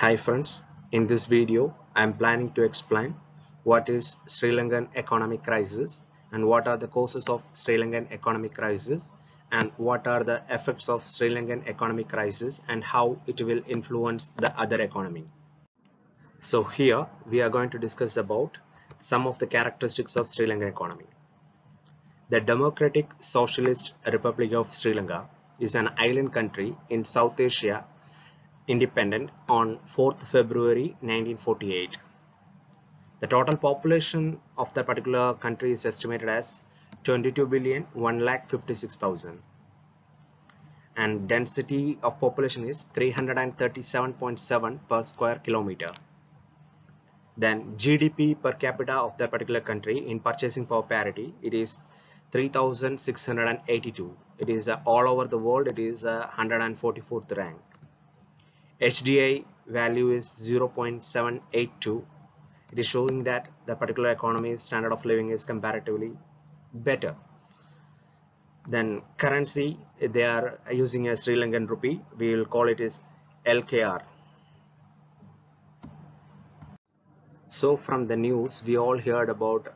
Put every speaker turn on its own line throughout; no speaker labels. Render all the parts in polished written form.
Hi friends, in this video I am planning to explain what is Sri Lankan economic crisis and what are the causes of Sri Lankan economic crisis and what are the effects of Sri Lankan economic crisis and how it will influence the other economy. So here we are going to discuss about some of the characteristics of Sri Lankan economy. The Democratic Socialist Republic of Sri Lanka is an island country in South Asia independent on 4th February 1948. The total population of the particular country is estimated as 22,156,000 and density of population is 337.7 per square kilometer. Then GDP per capita of that particular country in purchasing power parity, it is 3,682. It is all over the world, it is 144th rank. HDI value is 0.782. It is showing that the particular economy's standard of living is comparatively better. Then currency, they are using a Sri Lankan rupee. We will call it as LKR. So from the news, we all heard about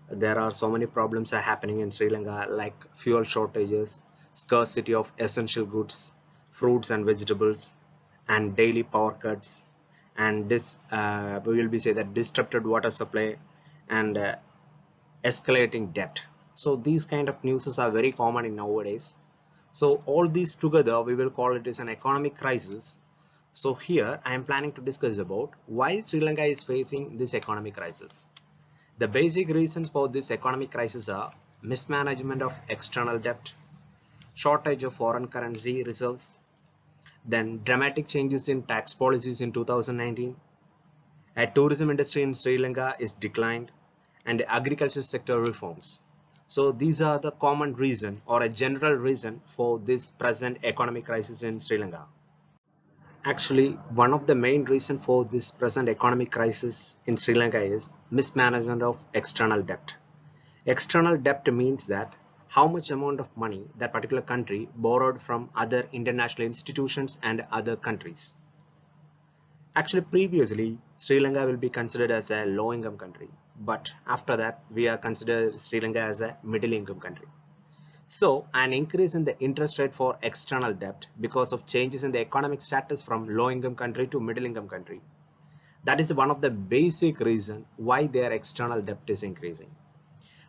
there are so many problems are happening in Sri Lanka, like fuel shortages, scarcity of essential goods, fruits and vegetables, and daily power cuts, and this we will be say that disrupted water supply and escalating debt. So these kind of news are very common in nowadays. So all these together we will call it as an economic crisis. So here I am planning to discuss about why Sri Lanka is facing this economic crisis. The basic reasons for this economic crisis are mismanagement of external debt, shortage of foreign currency reserves, then dramatic changes in tax policies in 2019, a tourism industry in Sri Lanka is declined, and agriculture sector reforms. So these are the common reason or a general reason for this present economic crisis in Sri Lanka. Actually, one of the main reasons for this present economic crisis in Sri Lanka is mismanagement of external debt. External debt means that how much amount of money that particular country borrowed from other international institutions and other countries. Actually, previously, Sri Lanka will be considered as a low income country, but after that, we are considered Sri Lanka as a middle income country. So, an increase in the interest rate for external debt because of changes in the economic status from low income country to middle income country. That is one of the basic reason why their external debt is increasing.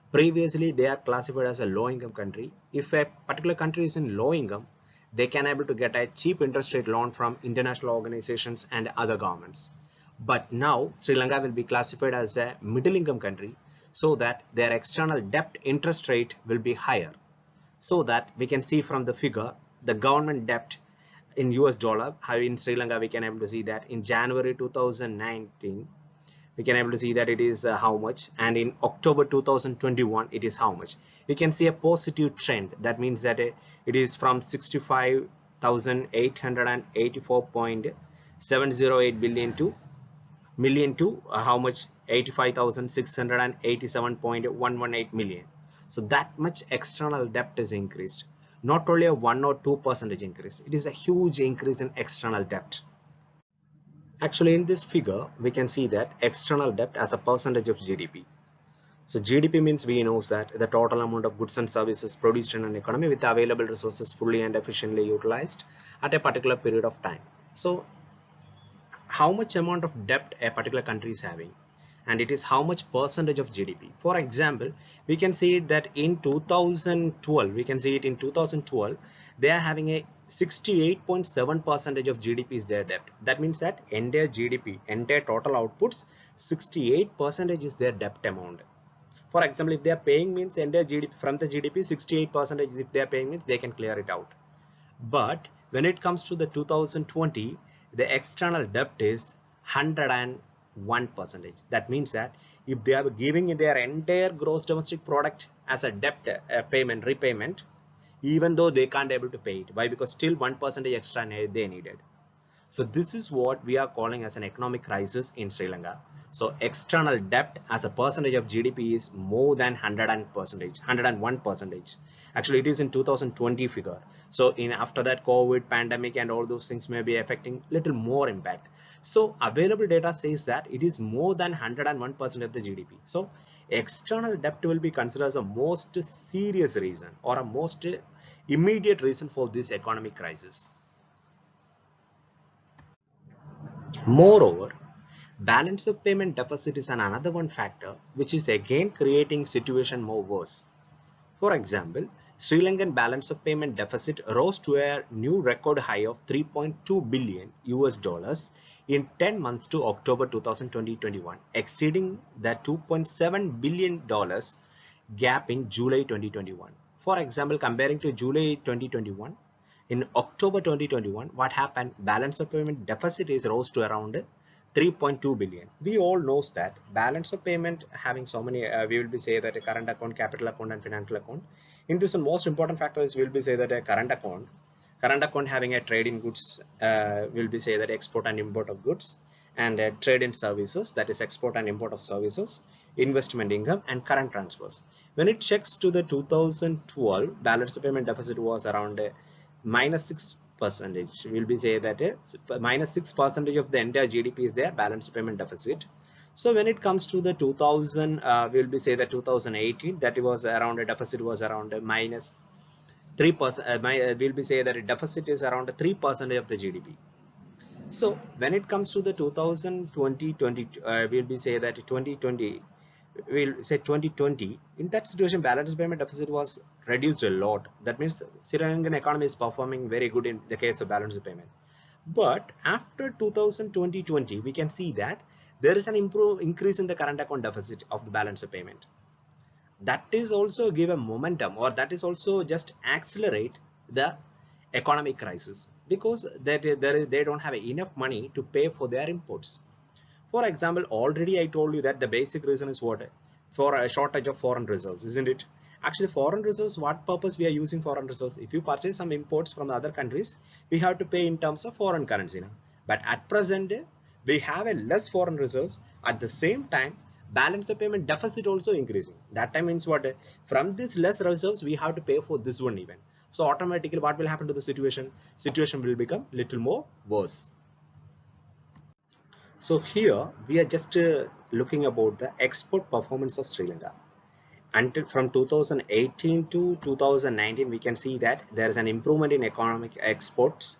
Previously, they are classified as a low income country. If a particular country is in low income, they can able to get a cheap interest rate loan from international organizations and other governments. But now Sri Lanka will be classified as a middle income country, so that their external debt interest rate will be higher. So that we can see from the figure, the government debt in US dollar, how in Sri Lanka we can able to see that in January 2019 we can able to see that it is how much, and in October 2021 it is how much. We can see a positive trend. That means that it is from 65,884.708 billion to million to how much, 85,687.118 million. So that much external debt is increased. Not only a 1 or 2% increase, it is a huge increase in external debt. Actually, in this figure, we can see that external debt as a percentage of GDP. So GDP means we know that the total amount of goods and services produced in an economy with available resources fully and efficiently utilized at a particular period of time. So how much amount of debt a particular country is having, and it is how much percentage of GDP. For example, we can see that in 2012, we can see it in 2012, they are having a 68.7 percentage of GDP is their debt. That means that entire GDP, entire total outputs, 68 percentage is their debt amount. For example, if they are paying means entire GDP from the GDP, 68 percentage if they are paying means they can clear it out. But when it comes to the 2020, the external debt is 101 percentage. That means that if they are giving their entire gross domestic product as a debt payment repayment, even though they can't able to pay it, why? Because still 1% extra they needed. So this is what we are calling as an economic crisis in Sri Lanka. So external debt as a percentage of GDP is more than 101%. Actually, it is in 2020 figure. So in after that COVID pandemic and all those things may be affecting little more impact. So available data says that it is more than 101% of the GDP. So external debt will be considered as a most serious reason or a most immediate reason for this economic crisis. Moreover, balance of payment deficit is another one factor which is again creating situation more worse. For example, Sri Lankan balance of payment deficit rose to a new record high of 3.2 billion US dollars in 10 months to October 2021, exceeding the 2.7 billion dollars gap in July 2021. For example, comparing to July 2021, in October 2021, what happened? Balance of payment deficit is rose to around 3.2 billion. We all knows that balance of payment having so many, we will be say that a current account, capital account and financial account. In this one, most important factor is we will be say that a current account having a trade in goods, will be say that export and import of goods, and trade in services, that is export and import of services, investment income and current transfers. When it checks to the 2012, balance of payment deficit was around minus 6%. We'll be say that minus 6% of the entire GDP is there balance payment deficit. So when it comes to the 2000, we'll be say that 2018, that was around a deficit was around a minus 3%. We'll be say that a deficit is around 3% of the GDP. So when it comes to the 2020, we'll be say that 2020, we'll say 2020, in that situation balance payment deficit was reduced a lot. That means Sri Lankan economy is performing very good in the case of balance payment. But after 2020, we can see that there is an increase in the current account deficit of the balance of payment. That is also give a momentum, or that is also just accelerate the economic crisis, because they don't have enough money to pay for their imports. For example, already I told you that the basic reason is what? For a shortage of foreign reserves, isn't it? Actually, foreign reserves, what purpose we are using foreign reserves? If you purchase some imports from other countries, we have to pay in terms of foreign currency now. But at present, we have a less foreign reserves. At the same time, balance of payment deficit also increasing. That time means what? From this less reserves, we have to pay for this one even. So automatically, what will happen to the situation? Situation will become little more worse. So here we are just looking about the export performance of Sri Lanka. Until from 2018 to 2019, we can see that there is an improvement in economic exports.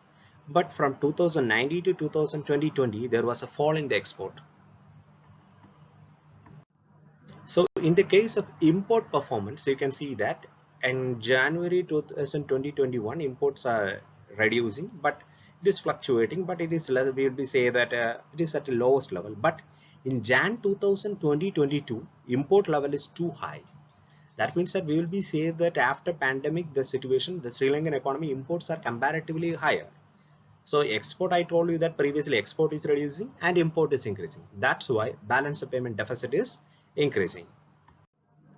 But from 2019 to 2020, there was a fall in the export. So in the case of import performance, you can see that in January 2021, imports are reducing, but it is fluctuating, but it is less. We will be say that it is at the lowest level. But in Jan 2022, import level is too high. That means that we will be say that after pandemic, the situation, the Sri Lankan economy imports are comparatively higher. So export, I told you that previously export is reducing and import is increasing. That's why balance of payment deficit is increasing.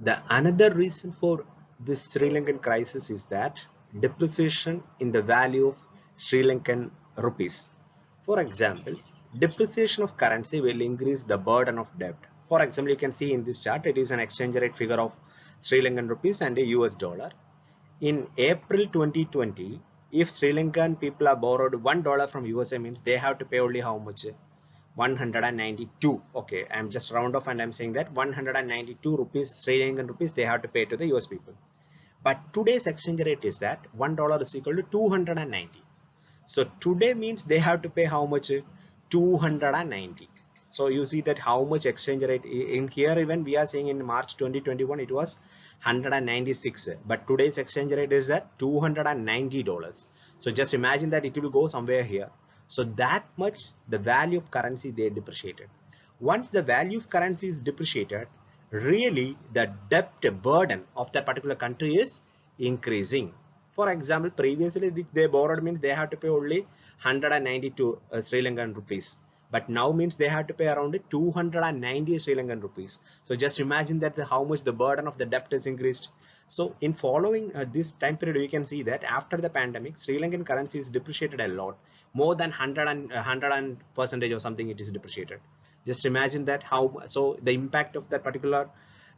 The another reason for this Sri Lankan crisis is that depreciation in the value of Sri Lankan rupees. For example, depreciation of currency will increase the burden of debt. For example, you can see in this chart, it is an exchange rate figure of Sri Lankan rupees and a US dollar. In April 2020, if Sri Lankan people are borrowed $1 from USA, means they have to pay only how much? 192. Okay, I'm just round off and I'm saying that 192 rupees, Sri Lankan rupees, they have to pay to the US people. But today's exchange rate is that $1 is equal to 290. So today means they have to pay how much? 290. So you see that how much exchange rate in here, even we are saying in March 2021 it was 196, but today's exchange rate is at $290. So just imagine that it will go somewhere here. So that much the value of currency they depreciated. Once the value of currency is depreciated, really the debt burden of that particular country is increasing. For example, previously if they borrowed means they have to pay only 192 Sri Lankan rupees. But now means they have to pay around 290 Sri Lankan rupees. So just imagine that how much the burden of the debt is increased. So in following this time period, we can see that after the pandemic, Sri Lankan currency is depreciated a lot, more than 100% or something it is depreciated. Just imagine that how, so the impact of that particular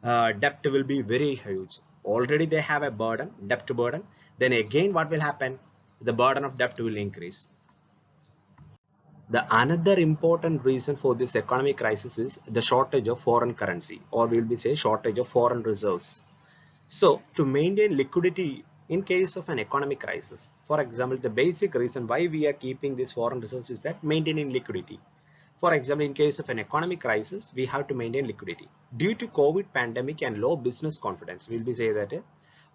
debt will be very huge. Already they have a burden, debt burden. Then again, what will happen? The burden of debt will increase. The another important reason for this economic crisis is the shortage of foreign currency, or we'll be say shortage of foreign reserves. So to maintain liquidity in case of an economic crisis, for example, the basic reason why we are keeping these foreign reserves is that maintaining liquidity. For example, in case of an economic crisis, we have to maintain liquidity. Due to COVID pandemic and low business confidence, we'll be say that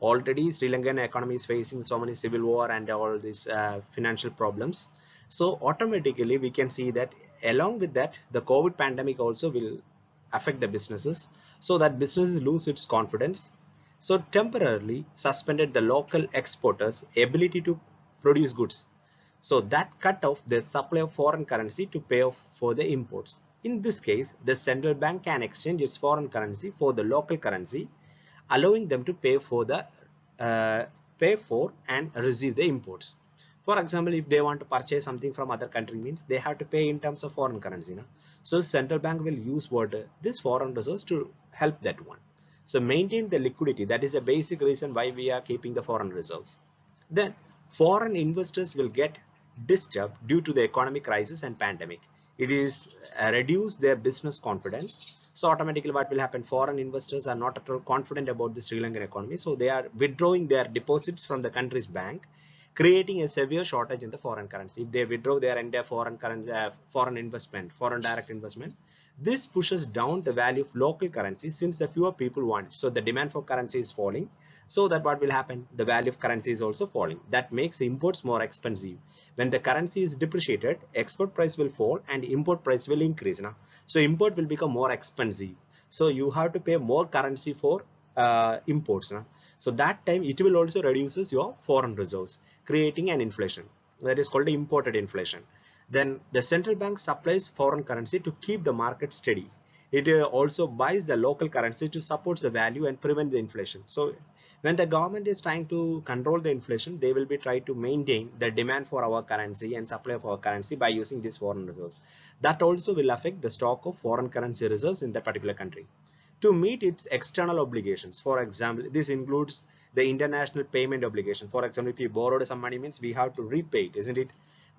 already Sri Lankan economy is facing so many civil war and all these financial problems. So automatically we can see that along with that, the COVID pandemic also will affect the businesses, so that businesses lose its confidence. So temporarily suspended the local exporters' ability to produce goods. So that cut off the supply of foreign currency to pay off for the imports. In this case, the central bank can exchange its foreign currency for the local currency, allowing them to uh, pay for and receive the imports. For example, if they want to purchase something from other country, means they have to pay in terms of foreign currency. No? So central bank will use what this foreign reserves to help that one. So maintain the liquidity. That is a basic reason why we are keeping the foreign reserves. Then foreign investors will get disturbed due to the economic crisis and pandemic. It is reduce their business confidence. So automatically what will happen? Foreign investors are not at all confident about the Sri Lankan economy. So they are withdrawing their deposits from the country's bank, creating a severe shortage in the foreign currency. If they withdraw their entire foreign currency, foreign investment, foreign direct investment, this pushes down the value of local currency since the fewer people want it. So the demand for currency is falling. So that what will happen? The value of currency is also falling. That makes imports more expensive. When the currency is depreciated, export price will fall and import price will increase. Now, so import will become more expensive. So you have to pay more currency for imports. Now. So that time it will also reduces your foreign reserves, creating an inflation. That is called imported inflation. Then the central bank supplies foreign currency to keep the market steady. It also buys the local currency to support the value and prevent the inflation. So when the government is trying to control the inflation, they will be trying to maintain the demand for our currency and supply of our currency by using these foreign reserves. That also will affect the stock of foreign currency reserves in that particular country to meet its external obligations. For example, this includes the international payment obligation. For example, if you borrowed some money, means we have to repay it, isn't it?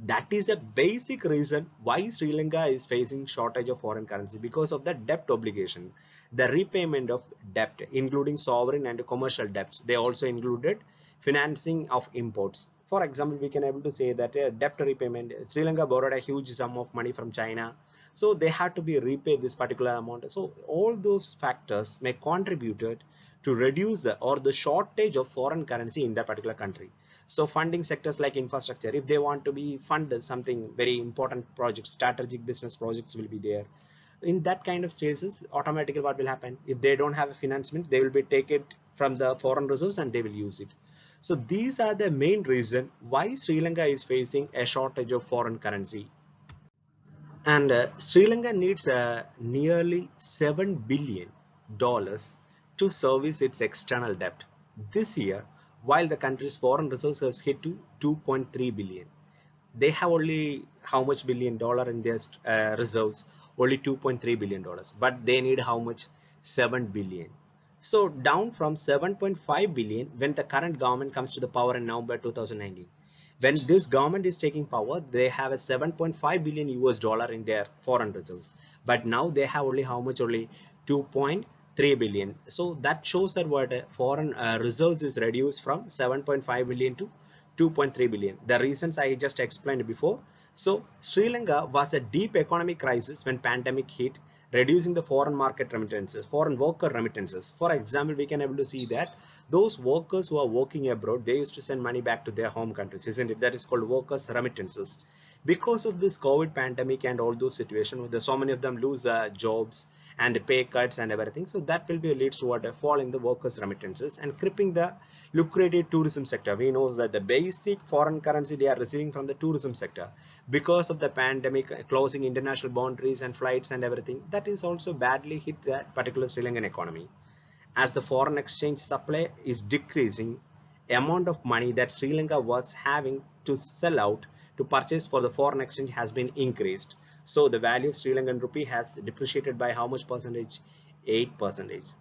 That is the basic reason why Sri Lanka is facing shortage of foreign currency, because of the debt obligation. The repayment of debt, including sovereign and commercial debts, they also included financing of imports. For example, we can able to say that debt repayment, Sri Lanka borrowed a huge sum of money from China, so they had to be repaid this particular amount. So all those factors may contributed to reduce the shortage of foreign currency in that particular country. So funding sectors like infrastructure, if they want to be funded something very important projects, strategic business projects will be there. In that kind of stages, automatically what will happen? If they don't have a financement, they will be take it from the foreign reserves and they will use it. So these are the main reason why Sri Lanka is facing a shortage of foreign currency. And Sri Lanka needs nearly $7 billion to service its external debt this year, while the country's foreign reserves has hit to 2.3 billion. They have only how much $1 billion in their reserves? Only $2.3 billion, but they need how much? 7 billion. So down from 7.5 billion when the current government comes to the power in November 2019. When this government is taking power, they have a 7.5 billion US dollar in their foreign reserves, but now they have only how much? Only 2.3 billion. So that shows that what foreign reserves is reduced from 7.5 billion to 2.3 billion. The reasons I just explained before. So Sri Lanka was a deep economic crisis when pandemic hit, reducing the foreign market remittances, foreign worker remittances. For example, we can able to see that those workers who are working abroad, they used to send money back to their home countries, isn't it? That is called workers remittances. Because of this COVID pandemic and all those situations, so many of them lose jobs and pay cuts and everything. So that will be leads to what a fall in the workers remittances and crippling the lucrative tourism sector. We know that the basic foreign currency they are receiving from the tourism sector, because of the pandemic closing international boundaries and flights and everything, that is also badly hit that particular Sri Lankan economy. As the foreign exchange supply is decreasing, amount of money that Sri Lanka was having to sell out to purchase for the foreign exchange has been increased. So the value of Sri Lankan rupee has depreciated by how much percentage? 8%.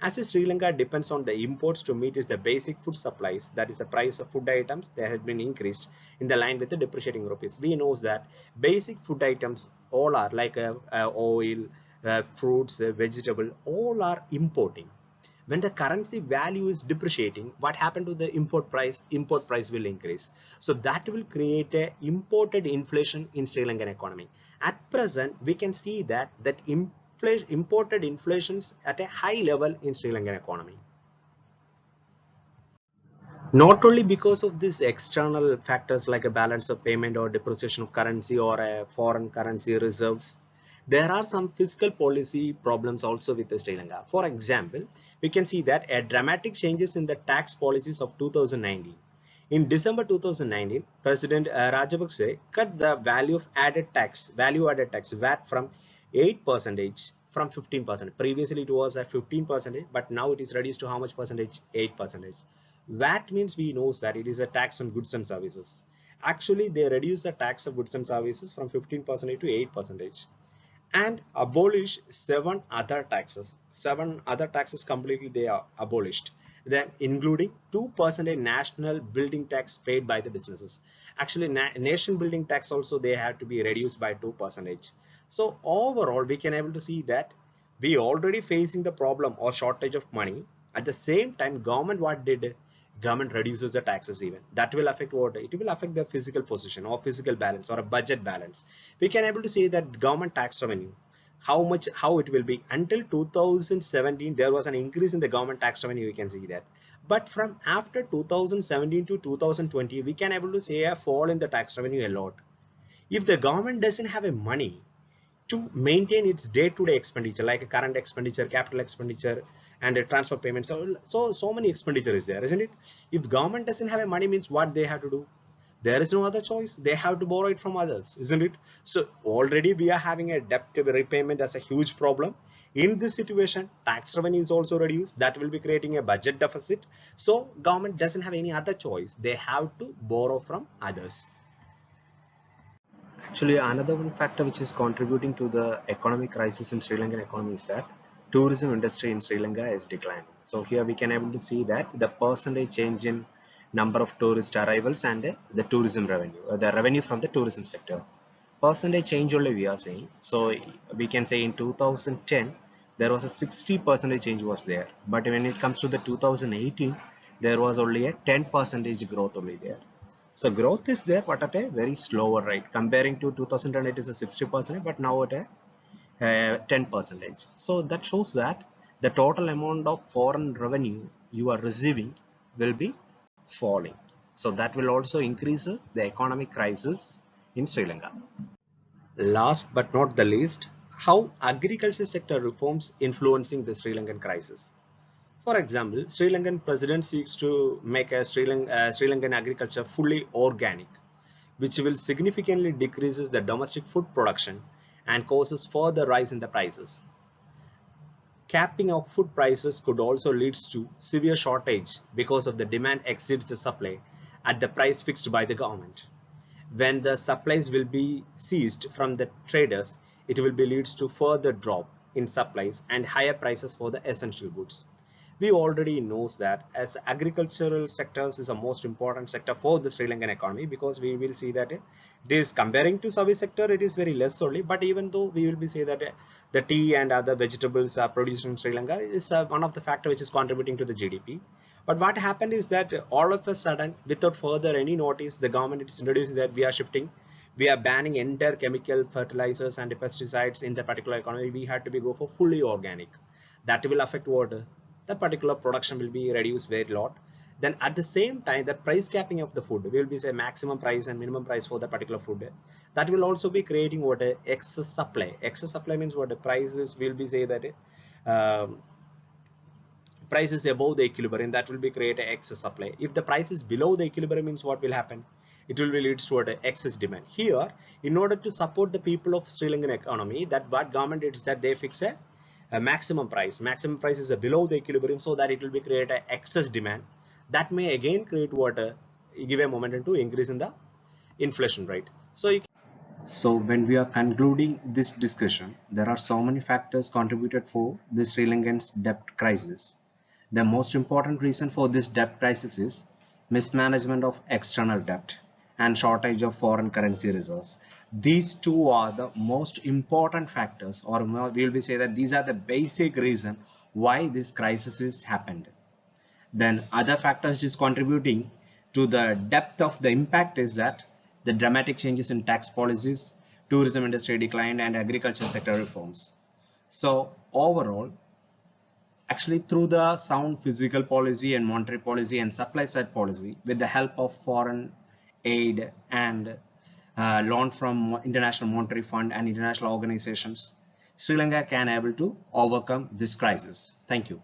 As Sri Lanka depends on the imports to meet its the basic food supplies, that is the price of food items, they have been increased in the line with the depreciating rupees. We know that basic food items all are like oil, fruits, vegetable, all are importing. When the currency value is depreciating, what happened to the import price will increase. So that will create a imported inflation in Sri Lankan economy. At present we can see that imported inflations at a high level in Sri Lankan economy. Not only because of these external factors like a balance of payment or depreciation of currency or a foreign currency reserves, there are some fiscal policy problems also with Sri Lanka. For example, we can see that a dramatic changes in the tax policies of 2019. In December 2019, President Rajapaksa cut the value added tax VAT from 8% from 15%. Previously it was at 15%, but now it is reduced to how much percentage? 8%. VAT means we know that it is a tax on goods and services. Actually, they reduce the tax of goods and services from 15% to 8% and abolish seven other taxes completely they are abolished, then including 2% national building tax paid by the businesses. Actually nation building tax also they have to be reduced by 2%. So overall we can able to see that we already facing the problem or shortage of money. At the same time government what did, government reduces the taxes, even that will affect what, it will affect the physical position or physical balance or a budget balance. We can able to say that government tax revenue, how it will be. Until 2017 there was an increase in the government tax revenue, we can see that. But from after 2017 to 2020 we can able to say a fall in the tax revenue a lot. If the government doesn't have a money to maintain its day-to-day expenditure like a current expenditure, capital expenditure, and a transfer payments, so many expenditure is there, isn't it? If government doesn't have a money means what they have to do, there is no other choice, they have to borrow it from others, isn't it? So already we are having a debt repayment as a huge problem. In this situation tax revenue is also reduced, that will be creating a budget deficit. So government doesn't have any other choice, they have to borrow from others. Actually, another one factor which is contributing to the economic crisis in Sri Lankan economy is that tourism industry in Sri Lanka is declining. So here we can able to see that the percentage change in number of tourist arrivals and the tourism revenue, the revenue from the tourism sector. Percentage change only we are saying. So we can say in 2010 there was a 60% change was there, but when it comes to the 2018 there was only a 10% growth only there. So growth is there, but at a very slower rate. Comparing to 2010, it is a 60%, but now at a 10%. So that shows that the total amount of foreign revenue you are receiving will be falling. So that will also increases the economic crisis in Sri Lanka. Last but not the least, how agriculture sector reforms influencing the Sri Lankan crisis. For example, Sri Lankan president seeks to make a Sri Lankan agriculture fully organic, which will significantly decreases the domestic food production and causes further rise in the prices. Capping of food prices could also lead to severe shortage because of the demand exceeds the supply at the price fixed by the government. When the supplies will be seized from the traders, it will be leads to further drop in supplies and higher prices for the essential goods. We already knows that as agricultural sectors is a most important sector for the Sri Lankan economy, because we will see that it is comparing to service sector it is very less only, but even though we will be say that the tea and other vegetables are produced in Sri Lanka is one of the factor which is contributing to the GDP. But what happened is that all of a sudden, without further any notice, the government is introducing that we are shifting, we are banning entire chemical fertilizers and pesticides in the particular economy. We had to be go for fully organic. That will affect water. The particular production will be reduced very lot. Then at the same time, the price capping of the food will be say maximum price and minimum price for the particular food. That will also be creating what a excess supply. Excess supply means what the prices will be say that um, price is above the equilibrium, that will be create an excess supply. If the price is below the equilibrium means what will happen, it will be leads to an excess demand. Here in order to support the people of Sri Lankan economy, that what government is that they fix a maximum price is below the equilibrium, so that it will be create an excess demand that may again create what give a momentum to increase in the inflation rate. So So when we are concluding this discussion, there are so many factors contributed for the Sri Lankan's debt crisis. The most important reason for this debt crisis is mismanagement of external debt and shortage of foreign currency reserves. These two are the most important factors, or we will say that these are the basic reason why this crisis is happened. Then other factors is contributing to the depth of the impact is that the dramatic changes in tax policies, tourism industry decline, and agriculture sector reforms. So overall, actually through the sound fiscal policy and monetary policy and supply side policy, with the help of foreign aid and loan from International Monetary Fund and international organizations, Sri Lanka can able to overcome this crisis. Thank you.